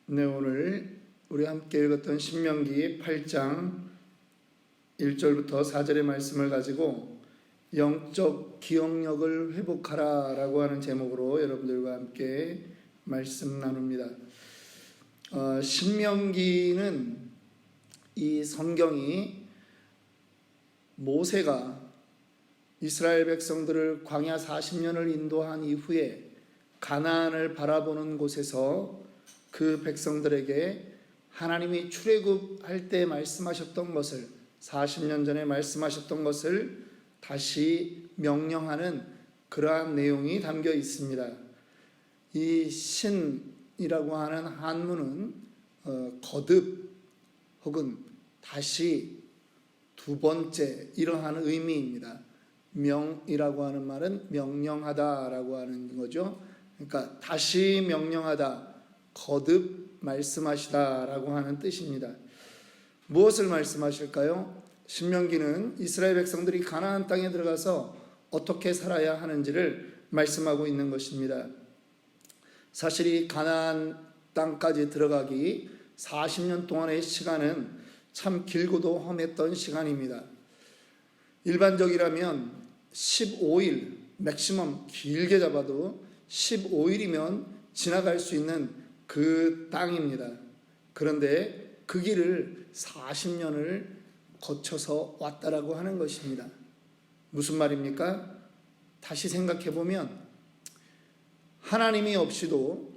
네, 오늘 우리 함께 읽었던 신명기 8장 1절부터 4절의 말씀을 가지고 영적 기억력을 회복하라 라고 하는 제목으로 여러분들과 함께 말씀 나눕니다. 신명기는 이 성경이 모세가 이스라엘 백성들을 광야 40년을 인도한 이후에 가나안을 바라보는 곳에서 그 백성들에게 하나님이 출애굽할 때 말씀하셨던 것을, 40년 전에 말씀하셨던 것을 다시 명령하는 그러한 내용이 담겨 있습니다. 이 신이라고 하는 한문은 거듭 혹은 다시, 두 번째, 이러한 의미입니다. 명이라고 하는 말은 명령하다라고 하는 거죠. 그러니까 다시 명령하다, 거듭 말씀하시다라고 하는 뜻입니다. 무엇을 말씀하실까요? 신명기는 이스라엘 백성들이 가나안 땅에 들어가서 어떻게 살아야 하는지를 말씀하고 있는 것입니다. 사실 이 가나안 땅까지 들어가기 40년 동안의 시간은 참 길고도 험했던 시간입니다. 일반적이라면 15일, 맥시멈 길게 잡아도 15일이면 지나갈 수 있는 그 땅입니다. 그런데 그 길을 40년을 거쳐서 왔다라고 하는 것입니다. 무슨 말입니까? 다시 생각해 보면 하나님이 없이도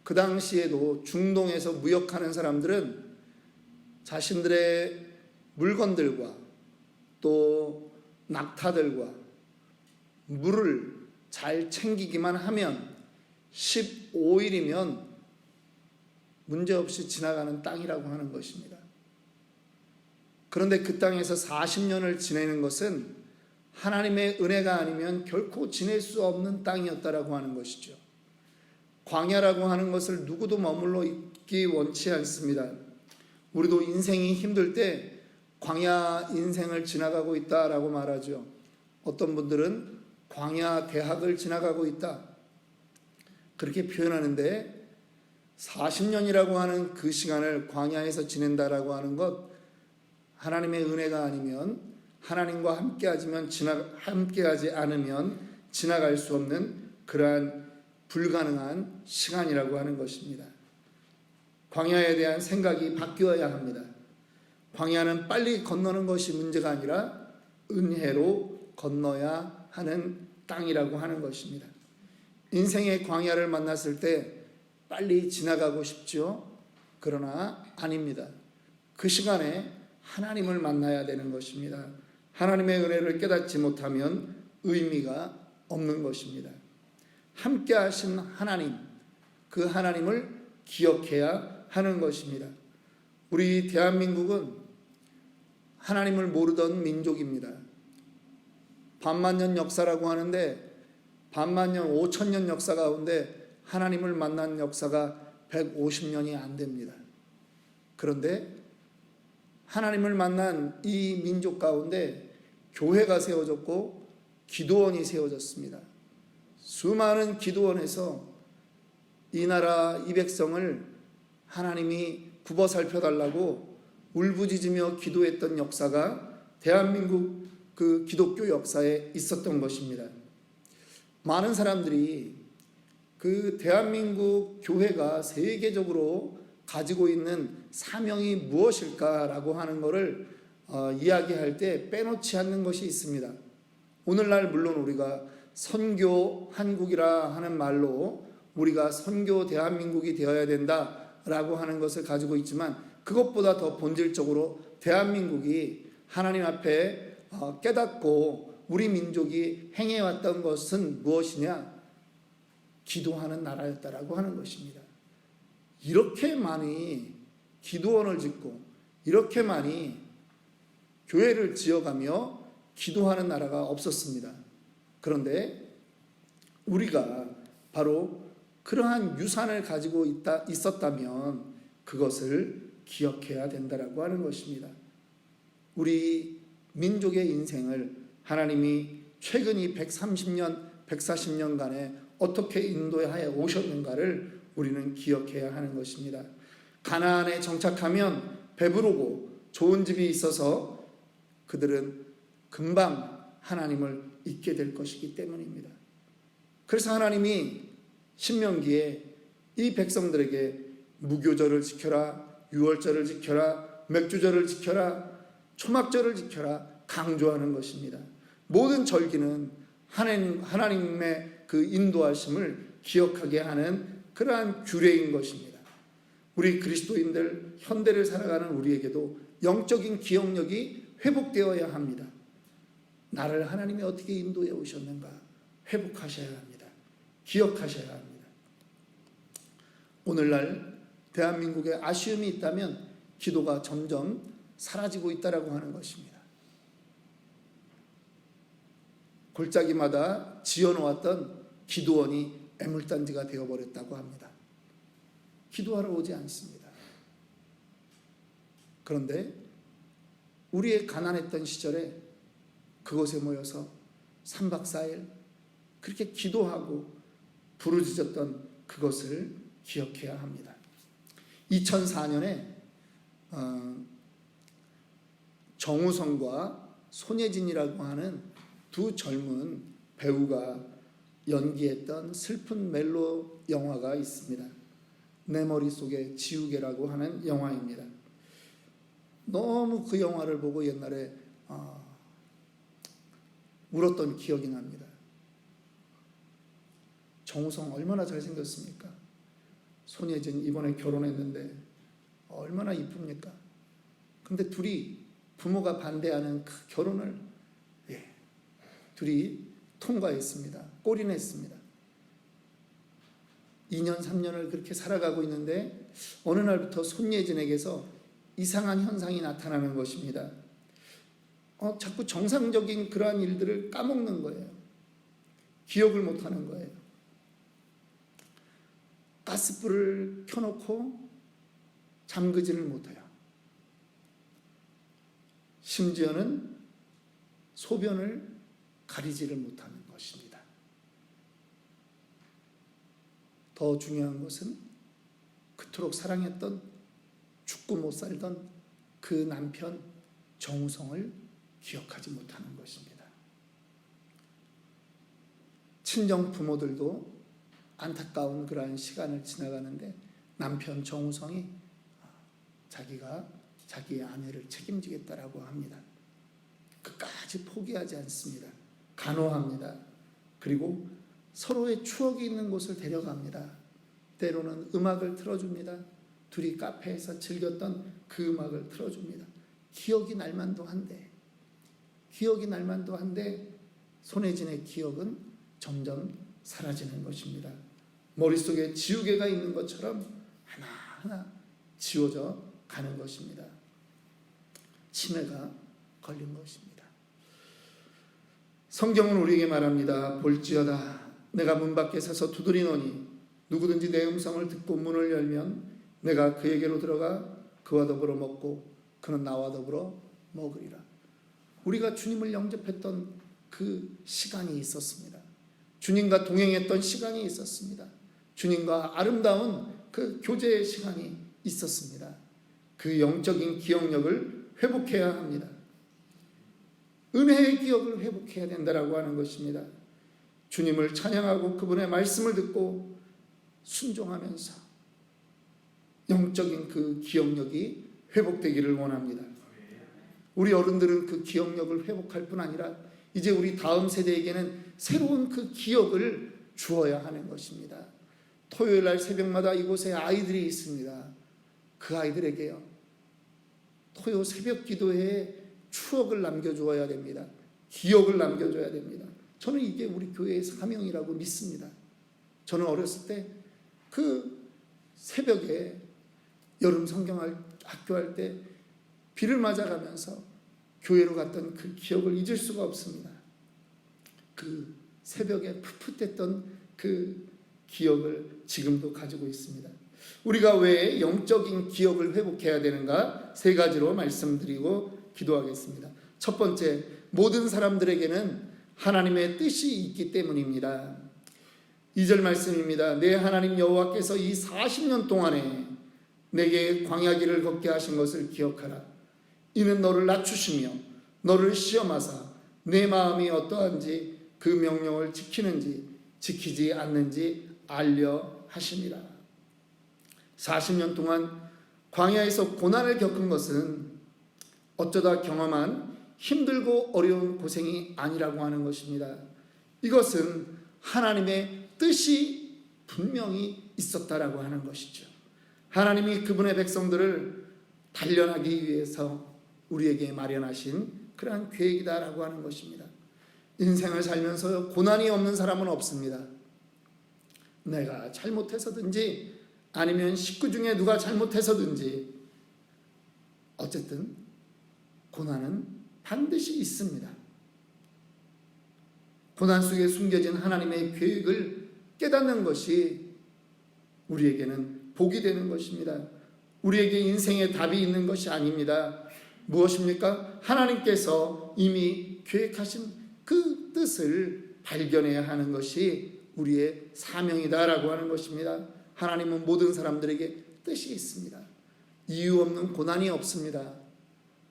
그 당시에도 중동에서 무역하는 사람들은 자신들의 물건들과 또 낙타들과 물을 잘 챙기기만 하면 15일이면 문제없이 지나가는 땅이라고 하는 것입니다. 그런데 그 땅에서 40년을 지내는 것은 하나님의 은혜가 아니면 결코 지낼 수 없는 땅이었다라고 하는 것이죠. 광야라고 하는 것을 누구도 머물러 있기 원치 않습니다. 우리도 인생이 힘들 때 광야 인생을 지나가고 있다라고 말하죠. 어떤 분들은 광야 대학을 지나가고 있다, 그렇게 표현하는데 40년이라고 하는 그 시간을 광야에서 지낸다라고 하는 것, 하나님의 은혜가 아니면, 하나님과 함께하지 않으면 지나갈 수 없는 그러한 불가능한 시간이라고 하는 것입니다. 광야에 대한 생각이 바뀌어야 합니다. 광야는 빨리 건너는 것이 문제가 아니라 은혜로 건너야 하는 땅이라고 하는 것입니다. 인생의 광야를 만났을 때 빨리 지나가고 싶죠. 그러나 아닙니다. 그 시간에 하나님을 만나야 되는 것입니다. 하나님의 은혜를 깨닫지 못하면 의미가 없는 것입니다. 함께 하신 하나님, 그 하나님을 기억해야 하는 것입니다. 우리 대한민국은 하나님을 모르던 민족입니다. 반만년 역사라고 하는데 반만년 5천년 역사 가운데 하나님을 만난 역사가 150년이 안 됩니다. 그런데 하나님을 만난 이 민족 가운데 교회가 세워졌고 기도원이 세워졌습니다. 수많은 기도원에서 이 나라 이 백성을 하나님이 굽어 살펴달라고 울부짖으며 기도했던 역사가 대한민국 그 기독교 역사에 있었던 것입니다. 많은 사람들이 그 대한민국 교회가 세계적으로 가지고 있는 사명이 무엇일까라고 하는 것을 이야기할 때 빼놓지 않는 것이 있습니다. 오늘날 물론 우리가 선교 한국이라 하는 말로 우리가 선교 대한민국이 되어야 된다라고 하는 것을 가지고 있지만, 그것보다 더 본질적으로 대한민국이 하나님 앞에 깨닫고 우리 민족이 행해왔던 것은 무엇이냐? 기도하는 나라였다라고 하는 것입니다. 이렇게 많이 기도원을 짓고 이렇게 많이 교회를 지어가며 기도하는 나라가 없었습니다. 그런데 우리가 바로 그러한 유산을 가지고 있었다면 그것을 기억해야 된다라고 하는 것입니다. 우리 민족의 인생을 하나님이 최근 이 130년, 140년간에 어떻게 인도하여 오셨는가를 우리는 기억해야 하는 것입니다. 가나안에 정착하면 배부르고 좋은 집이 있어서 그들은 금방 하나님을 잊게 될 것이기 때문입니다. 그래서 하나님이 신명기에 이 백성들에게 무교절을 지켜라, 유월절을 지켜라, 맥주절을 지켜라, 초막절을 지켜라 강조하는 것입니다. 모든 절기는 하나님의 그 인도하심을 기억하게 하는 그러한 규례인 것입니다. 우리 그리스도인들, 현대를 살아가는 우리에게도 영적인 기억력이 회복되어야 합니다. 나를 하나님이 어떻게 인도해 오셨는가 회복하셔야 합니다. 기억하셔야 합니다. 오늘날 대한민국에 아쉬움이 있다면 기도가 점점 사라지고 있다라고 하는 것입니다. 골짜기마다 지어놓았던 기도원이 애물단지가 되어버렸다고 합니다. 기도하러 오지 않습니다. 그런데 우리의 가난했던 시절에 그곳에 모여서 3박 4일 그렇게 기도하고 부르짖었던 그것을 기억해야 합니다. 2004년에 정우성과 손예진이라고 하는 두 젊은 배우가 연기했던 슬픈 멜로 영화가 있습니다. 내 머릿속에 지우개라고 하는 영화입니다. 너무 그 영화를 보고 옛날에 울었던 기억이 납니다. 정우성 얼마나 잘생겼습니까? 손예진 이번에 결혼했는데 얼마나 이쁩니까? 근데 둘이 부모가 반대하는 그 결혼을 둘이 통과했습니다. 골인했습니다. 2년 3년을 그렇게 살아가고 있는데 어느 날부터 손예진에게서 이상한 현상이 나타나는 것입니다. 자꾸 정상적인 그러한 일들을 까먹는 거예요. 기억을 못하는 거예요. 가스불을 켜놓고 잠그지를 못해요. 심지어는 소변을 가리지를 못하는 것입니다. 더 중요한 것은 그토록 사랑했던 죽고 못 살던 그 남편 정우성을 기억하지 못하는 것입니다. 친정 부모들도 안타까운 그러한 시간을 지나가는데 남편 정우성이 자기가 자기의 아내를 책임지겠다라고 합니다. 끝까지 포기하지 않습니다. 간호합니다. 그리고 서로의 추억이 있는 곳을 데려갑니다. 때로는 음악을 틀어줍니다. 둘이 카페에서 즐겼던 그 음악을 틀어줍니다. 기억이 날만도 한데 손예진의 기억은 점점 사라지는 것입니다. 머릿속에 지우개가 있는 것처럼 하나하나 지워져 가는 것입니다. 치매가 걸린 것입니다. 성경은 우리에게 말합니다. 볼지어다 내가 문 밖에 서서 두드리노니 누구든지 내 음성을 듣고 문을 열면 내가 그에게로 들어가 그와 더불어 먹고 그는 나와 더불어 먹으리라. 우리가 주님을 영접했던 그 시간이 있었습니다. 주님과 동행했던 시간이 있었습니다. 주님과 아름다운 그 교제의 시간이 있었습니다. 그 영적인 기억력을 회복해야 합니다. 은혜의 기억을 회복해야 된다라고 하는 것입니다. 주님을 찬양하고 그분의 말씀을 듣고 순종하면서 영적인 그 기억력이 회복되기를 원합니다. 우리 어른들은 그 기억력을 회복할 뿐 아니라 이제 우리 다음 세대에게는 새로운 그 기억을 주어야 하는 것입니다. 토요일 날 새벽마다 이곳에 아이들이 있습니다. 그 아이들에게요, 토요 새벽 기도회에 추억을 남겨주어야 됩니다. 기억을 남겨줘야 됩니다. 저는 이게 우리 교회의 사명이라고 믿습니다. 저는 어렸을 때 그 새벽에 여름 성경학교 할 때 비를 맞아가면서 교회로 갔던 그 기억을 잊을 수가 없습니다. 그 새벽에 풋풋했던 그 기억을 지금도 가지고 있습니다. 우리가 왜 영적인 기억을 회복해야 되는가? 세 가지로 말씀드리고 기도하겠습니다. 첫 번째, 모든 사람들에게는 하나님의 뜻이 있기 때문입니다. 2절 말씀입니다. 내 하나님 여호와께서 이 40년 동안에 내게 광야 길을 걷게 하신 것을 기억하라. 이는 너를 낮추시며 너를 시험하사 내 마음이 어떠한지 그 명령을 지키는지 지키지 않는지 알려 하심이라. 40년 동안 광야에서 고난을 겪은 것은 어쩌다 경험한 힘들고 어려운 고생이 아니라고 하는 것입니다. 이것은 하나님의 뜻이 분명히 있었다라고 하는 것이죠. 하나님이 그분의 백성들을 단련하기 위해서 우리에게 마련하신 그러한 계획이다라고 하는 것입니다. 인생을 살면서 고난이 없는 사람은 없습니다. 내가 잘못해서든지 아니면 식구 중에 누가 잘못해서든지 어쨌든 고난은 반드시 있습니다. 고난 속에 숨겨진 하나님의 계획을 깨닫는 것이 우리에게는 복이 되는 것입니다. 우리에게 인생의 답이 있는 것이 아닙니다. 무엇입니까? 하나님께서 이미 계획하신 그 뜻을 발견해야 하는 것이 우리의 사명이다라고 하는 것입니다. 하나님은 모든 사람들에게 뜻이 있습니다. 이유 없는 고난이 없습니다.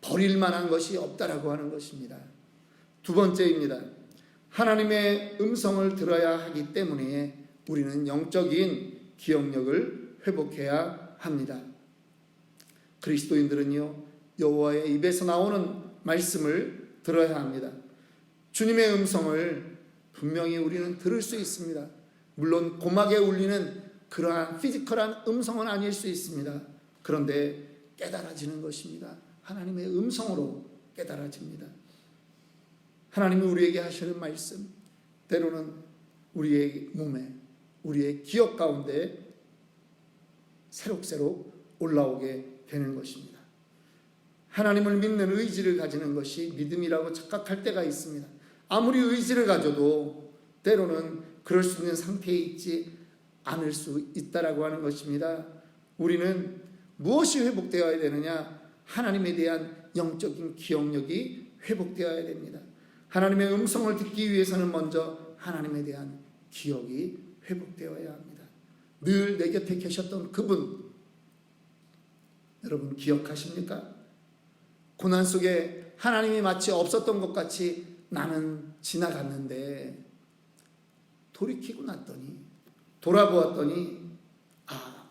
버릴 만한 것이 없다라고 하는 것입니다. 두 번째입니다. 하나님의 음성을 들어야 하기 때문에 우리는 영적인 기억력을 회복해야 합니다. 그리스도인들은요, 여호와의 입에서 나오는 말씀을 들어야 합니다. 주님의 음성을 분명히 우리는 들을 수 있습니다. 물론 고막에 울리는 그러한 피지컬한 음성은 아닐 수 있습니다. 그런데 깨달아지는 것입니다. 하나님의 음성으로 깨달아집니다. 하나님이 우리에게 하시는 말씀, 때로는 우리의 몸에, 우리의 기억 가운데 새록새록 올라오게 되는 것입니다. 하나님을 믿는 의지를 가지는 것이 믿음이라고 착각할 때가 있습니다. 아무리 의지를 가져도 때로는 그럴 수 있는 상태에 있지 않을 수 있다라고 하는 것입니다. 우리는 무엇이 회복되어야 되느냐? 하나님에 대한 영적인 기억력이 회복되어야 됩니다. 하나님의 음성을 듣기 위해서는 먼저 하나님에 대한 기억이 회복되어야 합니다. 늘 내 곁에 계셨던 그분, 여러분 기억하십니까? 고난 속에 하나님이 마치 없었던 것 같이 나는 지나갔는데 돌이키고 났더니, 돌아보았더니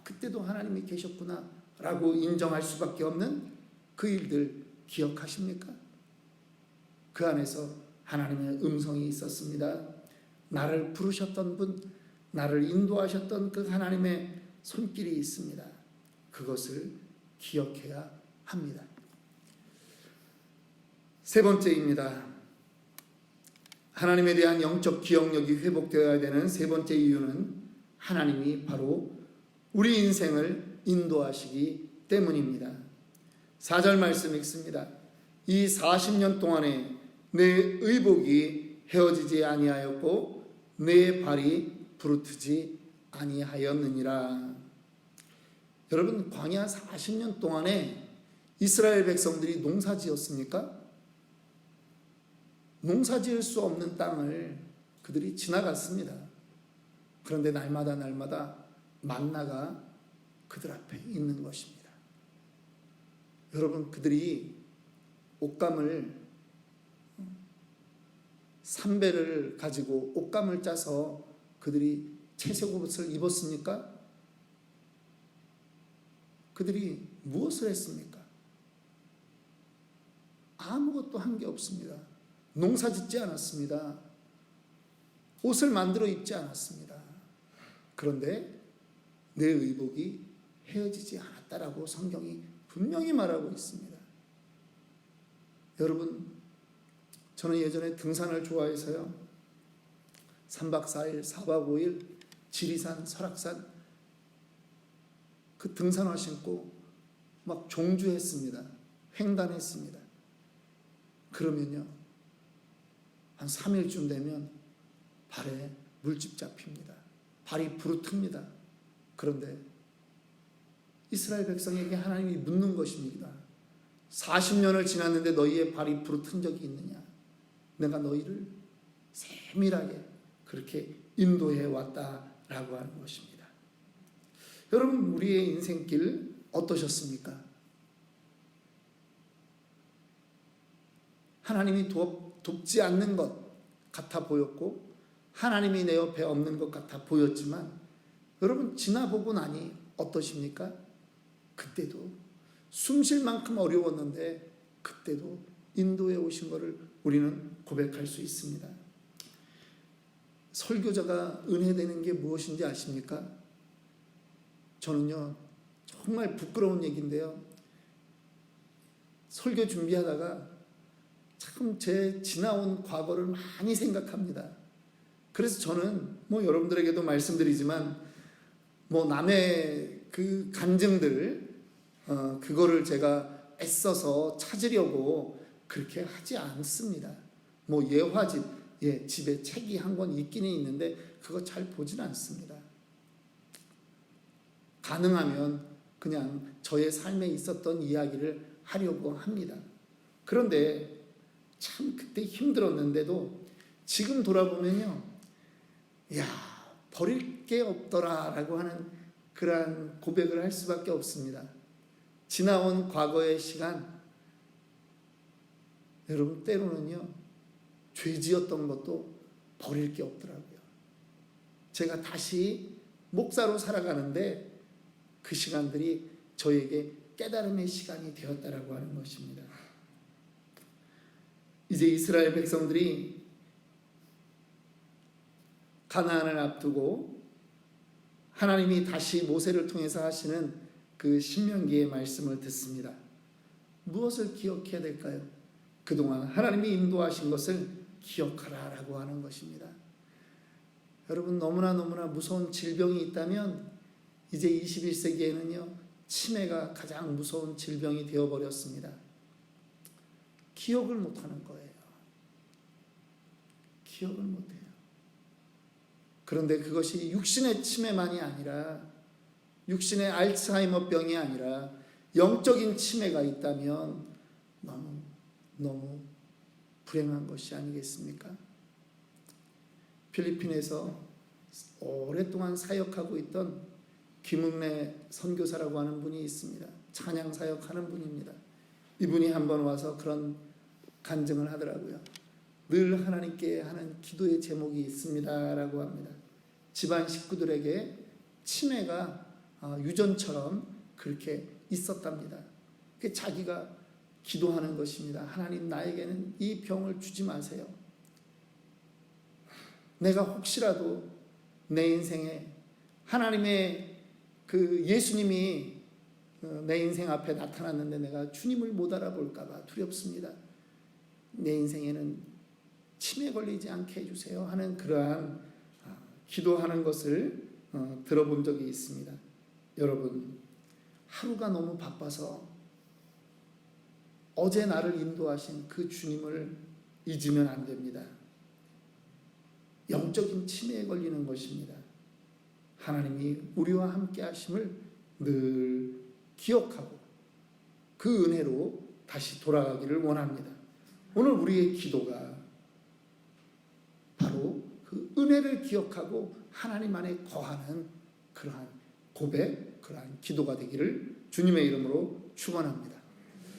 그때도 하나님이 계셨구나 라고 인정할 수밖에 없는 그 일들 기억하십니까? 그 안에서 하나님의 음성이 있었습니다. 나를 부르셨던 분, 나를 인도하셨던 그 하나님의 손길이 있습니다. 그것을 기억해야 합니다. 세 번째입니다. 하나님에 대한 영적 기억력이 회복되어야 되는 세 번째 이유는 하나님이 바로 우리 인생을 인도하시기 때문입니다. 4절 말씀 읽습니다. 이 40년 동안에 내 의복이 헤어지지 아니하였고 내 발이 부르트지 아니하였느니라. 여러분, 광야 40년 동안에 이스라엘 백성들이 농사 지었습니까? 농사 지을 수 없는 땅을 그들이 지나갔습니다. 그런데 날마다 만나가 그들 앞에 있는 것입니다. 여러분, 그들이 옷감을 3배를 가지고 옷감을 짜서 그들이 채색 옷을 입었습니까? 그들이 무엇을 했습니까? 아무것도 한 게 없습니다. 농사 짓지 않았습니다. 옷을 만들어 입지 않았습니다. 그런데 내 의복이 헤어지지 않았다라고 성경이 분명히 말하고 있습니다. 여러분, 저는 예전에 등산을 좋아해서요, 3박 4일, 4박 5일 지리산, 설악산 그 등산화 신고 막 종주했습니다. 횡단했습니다. 그러면요, 한 3일쯤 되면 발에 물집 잡힙니다. 발이 부르틉니다. 그런데 이스라엘 백성에게 하나님이 묻는 것입니다. 40년을 지났는데 너희의 발이 부르튼 적이 있느냐? 내가 너희를 세밀하게 그렇게 인도해 왔다라고 하는 것입니다. 여러분, 우리의 인생길 어떠셨습니까? 하나님이 돕지 않는 것 같아 보였고 하나님이 내 옆에 없는 것 같아 보였지만 여러분, 지나보고 나니 어떠십니까? 그때도 숨 쉴 만큼 어려웠는데 그때도 인도해 오신 것을 우리는 고백할 수 있습니다. 설교자가 은혜되는 게 무엇인지 아십니까? 저는요, 정말 부끄러운 얘기인데요, 설교 준비하다가 참 제 지나온 과거를 많이 생각합니다. 그래서 저는 여러분들에게도 말씀드리지만 남의 그 간증들 그거를 제가 애써서 찾으려고 그렇게 하지 않습니다. 예화집, 집에 책이 한 권 있기는 있는데 그거 잘 보진 않습니다. 가능하면 그냥 저의 삶에 있었던 이야기를 하려고 합니다. 그런데 참 그때 힘들었는데도 지금 돌아보면요, 버릴 게 없더라 라고 하는 그러한 고백을 할 수밖에 없습니다. 지나온 과거의 시간, 여러분, 때로는요 죄 지었던 것도 버릴 게 없더라고요. 제가 다시 목사로 살아가는데 그 시간들이 저에게 깨달음의 시간이 되었다라고 하는 것입니다. 이제 이스라엘 백성들이 가나안을 앞두고 하나님이 다시 모세를 통해서 하시는 그 신명기의 말씀을 듣습니다. 무엇을 기억해야 될까요? 그동안 하나님이 인도하신 것을 기억하라 라고 하는 것입니다. 여러분, 너무나 무서운 질병이 있다면 이제 21세기에는요 치매가 가장 무서운 질병이 되어버렸습니다. 기억을 못하는 거예요. 기억을 못해요. 그런데 그것이 육신의 치매만이 아니라, 육신의 알츠하이머병이 아니라 영적인 치매가 있다면 너무 불행한 것이 아니겠습니까? 필리핀에서 오랫동안 사역하고 있던 김은래 선교사라고 하는 분이 있습니다. 찬양 사역하는 분입니다. 이분이 한번 와서 그런 간증을 하더라고요. 늘 하나님께 하는 기도의 제목이 있습니다 라고 합니다. 집안 식구들에게 치매가 유전처럼 그렇게 있었답니다. 자기가 기도하는 것입니다. 하나님, 나에게는 이 병을 주지 마세요. 내가 혹시라도 내 인생에 하나님의 그 예수님이 내 인생 앞에 나타났는데 내가 주님을 못 알아볼까 봐 두렵습니다. 내 인생에는 치매 걸리지 않게 해주세요 하는 그러한 기도하는 것을 들어본 적이 있습니다. 여러분, 하루가 너무 바빠서 어제 나를 인도하신 그 주님을 잊으면 안 됩니다. 영적인 치매에 걸리는 것입니다. 하나님이 우리와 함께 하심을 늘 기억하고 그 은혜로 다시 돌아가기를 원합니다. 오늘 우리의 기도가 바로 그 은혜를 기억하고 하나님 안에 거하는 그러한 고백, 그러한 기도가 되기를 주님의 이름으로 축원합니다.